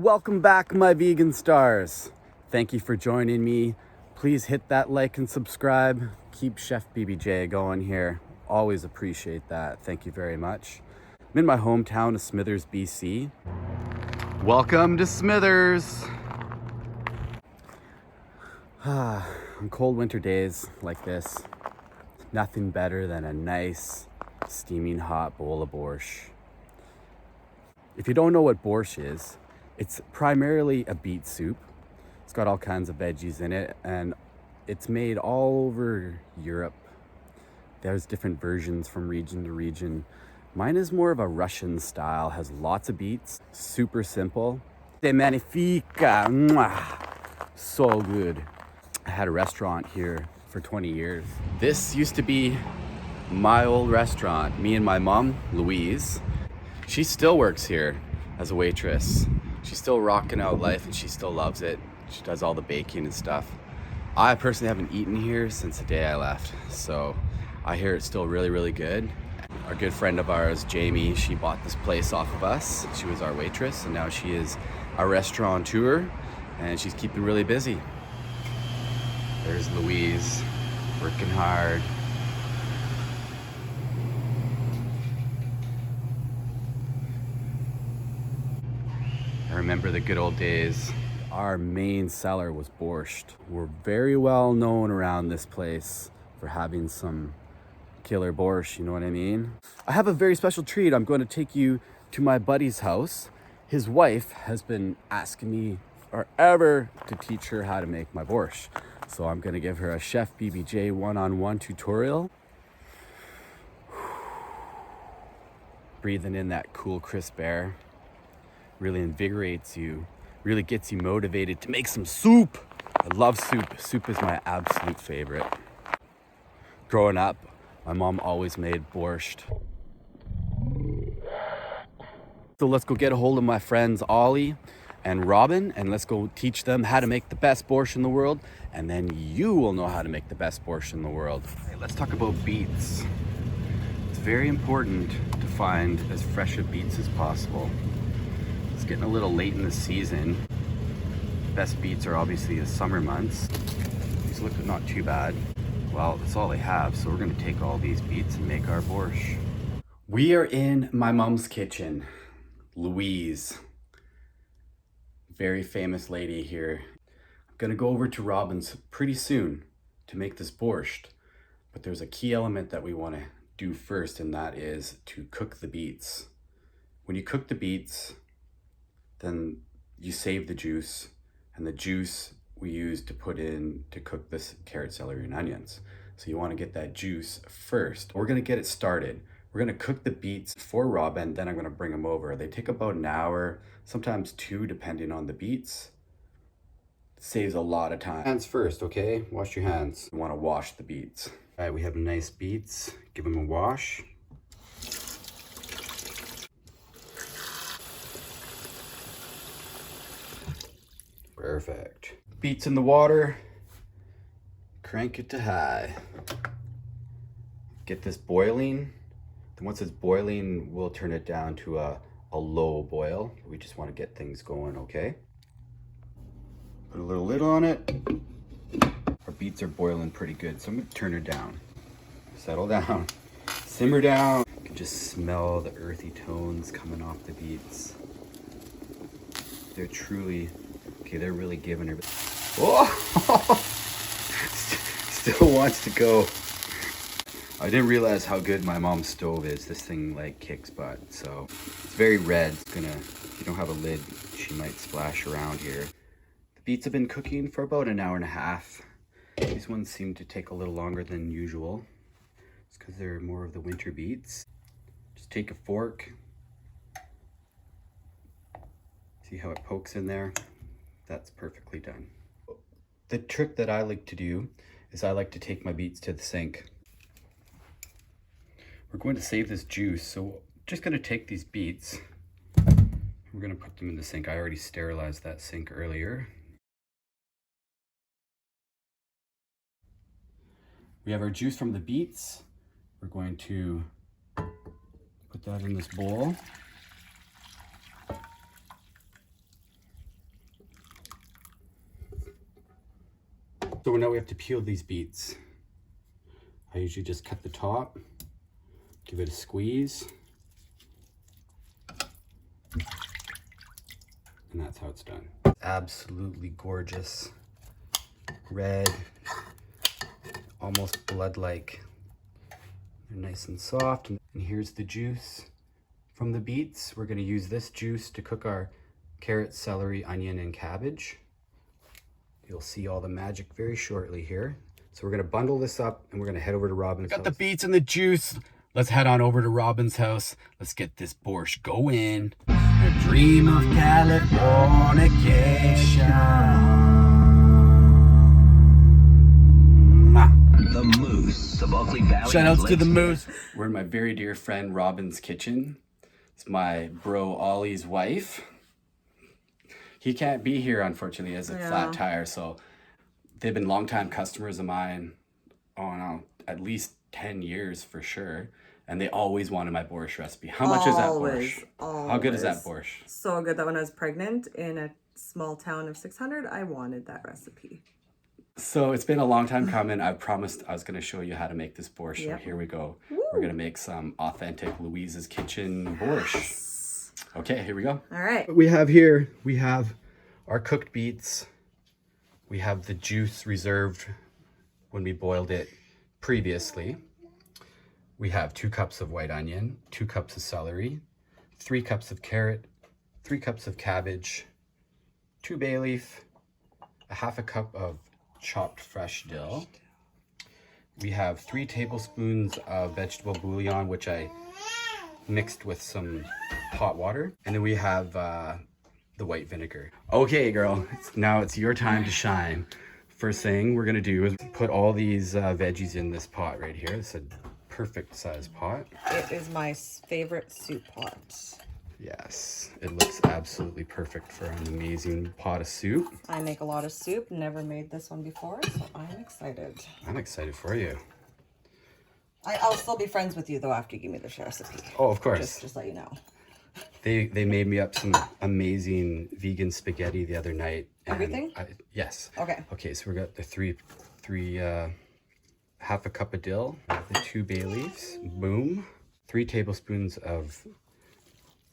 Welcome back, my vegan stars. Thank you for joining me. Please hit that like and subscribe. Keep Chef BBJ going here. Always appreciate that. Thank you very much. I'm in my hometown of Smithers, BC. Welcome to Smithers. On cold winter days like this, nothing better than a nice, steaming hot bowl of borscht. If you don't know what borscht is, it's primarily a beet soup. It's got all kinds of veggies in it, and it's made all over Europe. There's different versions from region to region. Mine is more of a Russian style, has lots of beets, super simple. C'est magnifique. Mwah. So good. I had a restaurant here for 20 years. This used to be my old restaurant. Me and my mom, Louise, she still works here as a waitress. She's still rocking out life and she still loves it. She does all the baking and stuff. I personally haven't eaten here since the day I left, so I hear it's still really, really good. Our good friend of ours, Jamie, she bought this place off of us. She was our waitress, and now she is our restaurateur, and she's keeping really busy. There's Louise, working hard. I remember the good old days. Our main seller was Borscht. We're very well known around this place for having some killer borscht, you know what I mean? I have a very special treat. I'm going to take you to my buddy's house. His wife has been asking me forever to teach her how to make my borscht. So I'm going to give her a Chef BBJ one-on-one tutorial. Breathing in that cool, crisp air really invigorates you, really gets you motivated to make some soup. I love soup. Soup is my absolute favorite. Growing up, my mom always made borscht. So let's go get a hold of my friends Ollie and Robin, and let's go teach them how to make the best borscht in the world, and then you will know how to make the best borscht in the world. Hey, let's talk about beets. It's very important to find as fresh of beets as possible. It's getting a little late in the season. Best beets are obviously the summer months. These look not too bad. Well, that's all they have, so we're gonna take all these beets and make our borscht. We are in my mom's kitchen. Louise, very famous lady here. I'm gonna go over to Robin's pretty soon to make this borscht, but there's a key element that we wanna do first, and that is to cook the beets. When you cook the beets, then you save the juice, and the juice we use to put in to cook this carrot, celery, and onions. So you want to get that juice first. We're going to get it started. We're going to cook the beets for Robin, then I'm going to bring them over. They take about an hour, sometimes 2, depending on the beets. It saves a lot of time. Hands first, okay? Wash your hands. You want to wash the beets. All right, we have nice beets. Give them a wash. Perfect. Beets in the water, crank it to high. Get this boiling. Then once it's boiling, we'll turn it down to a low boil. We just want to get things going, okay? Put a little lid on it. Our beets are boiling pretty good, so I'm gonna turn her down. Settle down, simmer down. You can just smell the earthy tones coming off the beets. They're truly, okay, they're really giving her. Oh! Still wants to go. I didn't realize how good my mom's stove is. This thing like kicks butt, so it's very red. It's gonna, if you don't have a lid, she might splash around here. The beets have been cooking for about an hour and a half. These ones seem to take a little longer than usual. It's because they're more of the winter beets. Just take a fork. See how it pokes in there? That's perfectly done. The trick that I like to do is I like to take my beets to the sink. We're going to save this juice, so just going to take these beets. We're going to put them in the sink. I already sterilized that sink earlier. We have our juice from the beets. We're going to put that in this bowl. So now we have to peel these beets. I usually just cut the top, give it a squeeze, and that's how it's done. Absolutely gorgeous. Red, almost blood-like. They're nice and soft. And here's the juice from the beets. We're gonna use this juice to cook our carrot, celery, onion, and cabbage. You'll see all the magic very shortly here. So we're gonna bundle this up and we're gonna head over to Robin's house. Got the beets and the juice. Let's head on over to Robin's house. Let's get this borscht going. The dream of Californication. The Moose, the Bulkley Valley. Shout outs to the Moose. We're in my very dear friend Robin's kitchen. It's my bro Ollie's wife. He can't be here, unfortunately, as a flat tire. So they've been longtime customers of mine. Oh no, at least 10 years for sure. And they always wanted my borscht recipe. How much is that borscht? How good is that borscht? So good that when I was pregnant in a small town of 600, I wanted that recipe. So it's been a long time coming. I promised I was going to show you how to make this borscht. Yep. So here we go. Woo. We're going to make some authentic Louise's Kitchen borscht. Okay, here we go. All right. What we have here, we have our cooked beets. We have the juice reserved when we boiled it previously. We have 2 cups of white onion, 2 cups of celery, 3 cups of carrot, 3 cups of cabbage, 2 bay leaf, a half a cup of chopped fresh dill. We have 3 tablespoons of vegetable bouillon, which I mixed with some hot water. And then we have the white vinegar. Okay, girl, now it's your time to shine. First thing we're gonna do is put all these veggies in this pot right here. It's a perfect size pot. It is my favorite soup pot. Yes, it looks absolutely perfect for an amazing pot of soup. I make a lot of soup, never made this one before, so I'm excited. I'm excited for you. I'll still be friends with you though after you give me this recipe. Oh, of course. Just let you know. They made me up some amazing vegan spaghetti the other night. Everything? Yes. Okay. Okay, so we got the three half a cup of dill, the 2 bay leaves, boom, 3 tablespoons of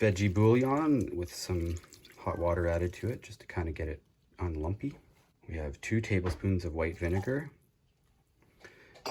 veggie bouillon with some hot water added to it just to kind of get it unlumpy. We have 2 tablespoons of white vinegar.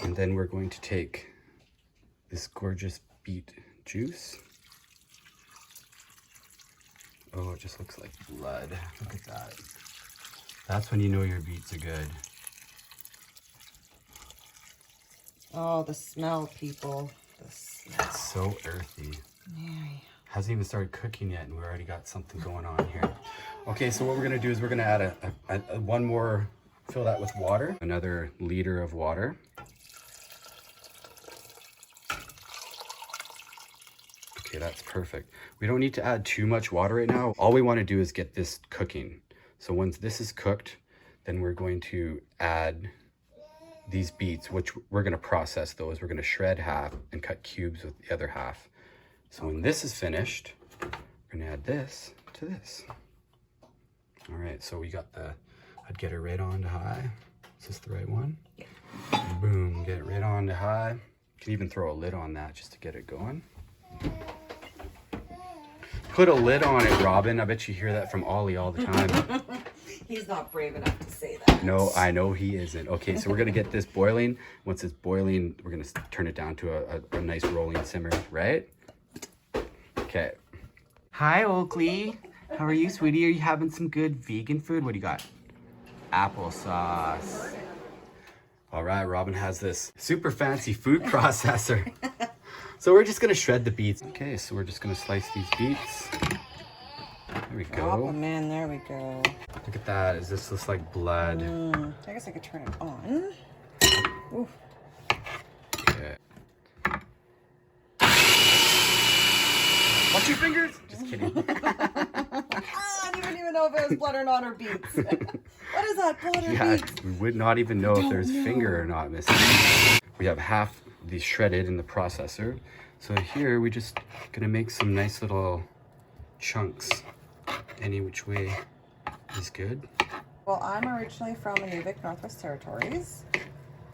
And then we're going to take this gorgeous beet juice. Oh, it just looks like blood. Look at that. That's when you know your beets are good. Oh, the smell, people. The smell. It's so earthy. Yeah. Hasn't even started cooking yet and we already got something going on here. Okay, so what we're gonna do is we're gonna add one more, fill that with water, another liter of water. Okay, that's perfect. We don't need to add too much water right now. All we wanna do is get this cooking. So once this is cooked, then we're going to add these beets, which we're gonna process those. We're gonna shred half and cut cubes with the other half. So when this is finished, we're gonna add this to this. All right, so we got I'd get it right on to high. Is this the right one? Yeah. Boom, get it right on to high. You can even throw a lid on that just to get it going. Put a lid on it, Robin. I bet you hear that from Ollie all the time. He's not brave enough to say that. No, I know he isn't. Okay, so we're gonna get this boiling. Once it's boiling, we're gonna turn it down to a nice rolling simmer, right? Okay. Hi, Oakley. How are you, sweetie? Are you having some good vegan food? What do you got? Applesauce. All right, Robin has this super fancy food processor. So we're just gonna shred the beets. Okay, so we're just gonna slice these beets. There we Drop go. them in, there we go. Look at that. Is this looks like blood? I guess I could turn it on. Ooh. Okay. Watch your fingers. Just kidding. I didn't even know if it was blood or not or beets. What is that, blood or Yeah, beets? we would not even know if there's finger or not missing. We have half these shredded in the processor. So here we just gonna make some nice little chunks. Any which way is good. Well, I'm originally from Inuvik, Northwest Territories.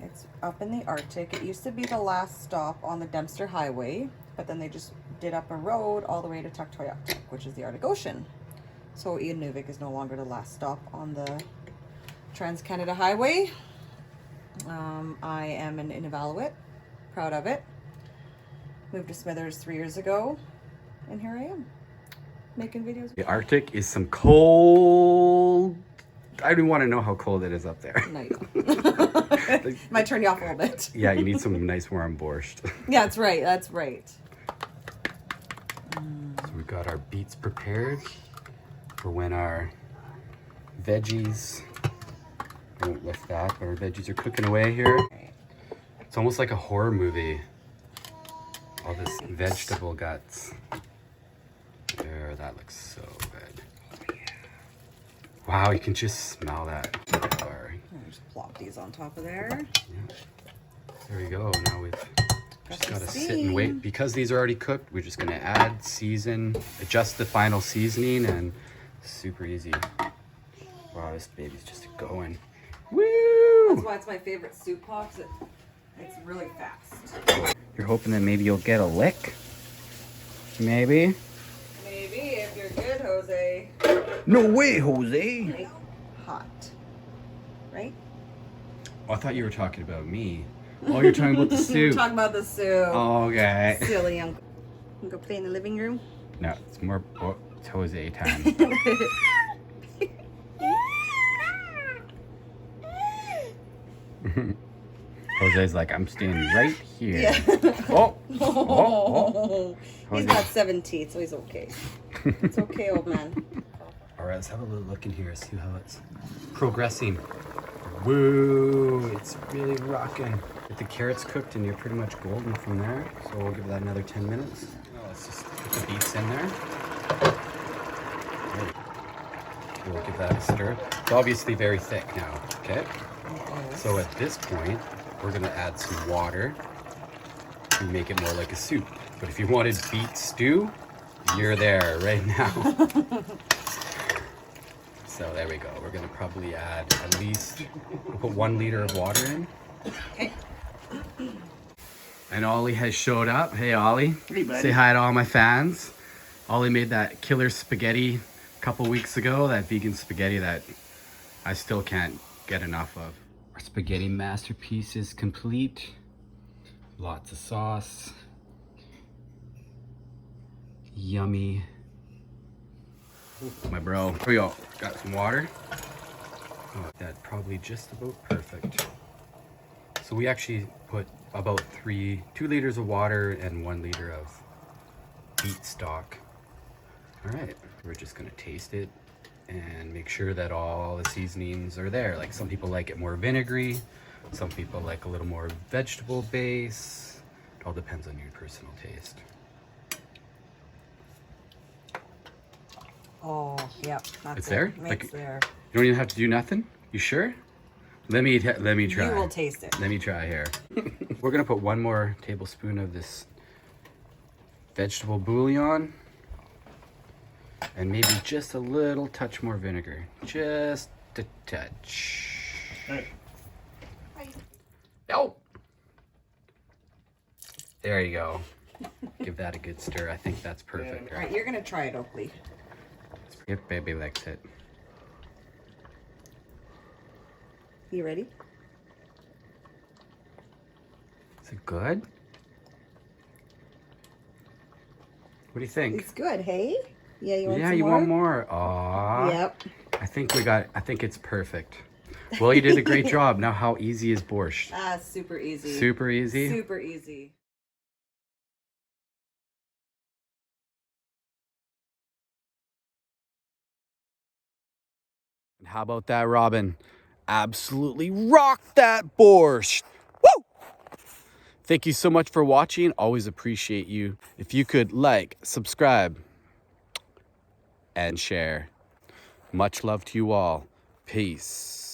It's up in the Arctic. It used to be the last stop on the Dempster Highway, but then they just did up a road all the way to Tuktoyaktuk, which is the Arctic Ocean. So Inuvik is no longer the last stop on the Trans-Canada Highway. I am an Inuvialuit, proud of it. Moved to Smithers 3 years ago, and here I am, making videos. The Arctic is some cold. I don't want to know how cold it is up there. No, you don't. Might turn you off a little bit. Yeah, you need some nice warm borscht. Yeah, that's right. That's right. So we've got our beets prepared for when our veggies, I won't lift that, but our veggies are cooking away here. It's almost like a horror movie. All this vegetable guts. There, that looks so good. Wow, you can just smell that. Just plop these on top of there. Yeah. There we go. Now we've just got to sit and wait. Because these are already cooked, we're just going to add, season, adjust the final seasoning, and super easy. Wow, this baby's just going. Woo! That's why it's my favorite soup box. It's really fast. You're hoping that maybe you'll get a lick? Maybe? Maybe, if you're good, Jose. No way, Jose! Right? Hot. Right? Oh, I thought you were talking about me. Oh, you're talking about the soup. We're talking about the soup. Oh, okay. Silly uncle. You go play in the living room? No, it's more, oh, it's Jose time. Jose's like, I'm staying right here. Yeah. Oh, oh, oh. He's got 7 teeth, so he's okay. It's okay, old man. All right, let's have a little look in here, see how it's progressing. Woo, it's really rocking. Get the carrots cooked and you're pretty much golden from there. So we'll give that another 10 minutes. Now let's just put the beets in there. Right. We'll give that a stir. It's obviously very thick now, okay? So at this point, we're gonna add some water to make it more like a soup. But if you wanted beet stew, you're there right now. So there we go. We're gonna probably add at least, we'll put 1 liter of water in. Okay. And Ollie has showed up. Hey Ollie. Hey, buddy. Say hi to all my fans. Ollie made that killer spaghetti a couple weeks ago, that vegan spaghetti that I still can't get enough of. Our spaghetti masterpiece is complete. Lots of sauce. Yummy. My bro. Here we go. Got some water. Oh, that's probably just about perfect. So we actually put about 2 liters of water and 1 liter of beet stock. All right, we're just gonna taste it and make sure that all the seasonings are there. Like some people like it more vinegary, some people like a little more vegetable base. It all depends on your personal taste. Oh, yep. That's It's there? It's Like, there. You don't even have to do nothing? You sure? Let me try. You will taste it. Let me try here. We're gonna put 1 more tablespoon of this vegetable bouillon and maybe just a little touch more vinegar. Just a touch. Oh! There you go. Give that a good stir. I think that's perfect. All right, you're gonna try it, Oakley. If baby likes it. You ready? Is it good? What do you think? It's good, hey? Yeah, you want Yeah, some you more? want more? Aw. Yep. I think it's perfect. Well, you did a great job. Now, how easy is borscht? Super easy. Super easy? Super easy. And how about that, Robin? Absolutely rock that borscht. Woo! Thank you so much for watching. Always appreciate you. If you could like, subscribe, and share. Much love to you all. Peace.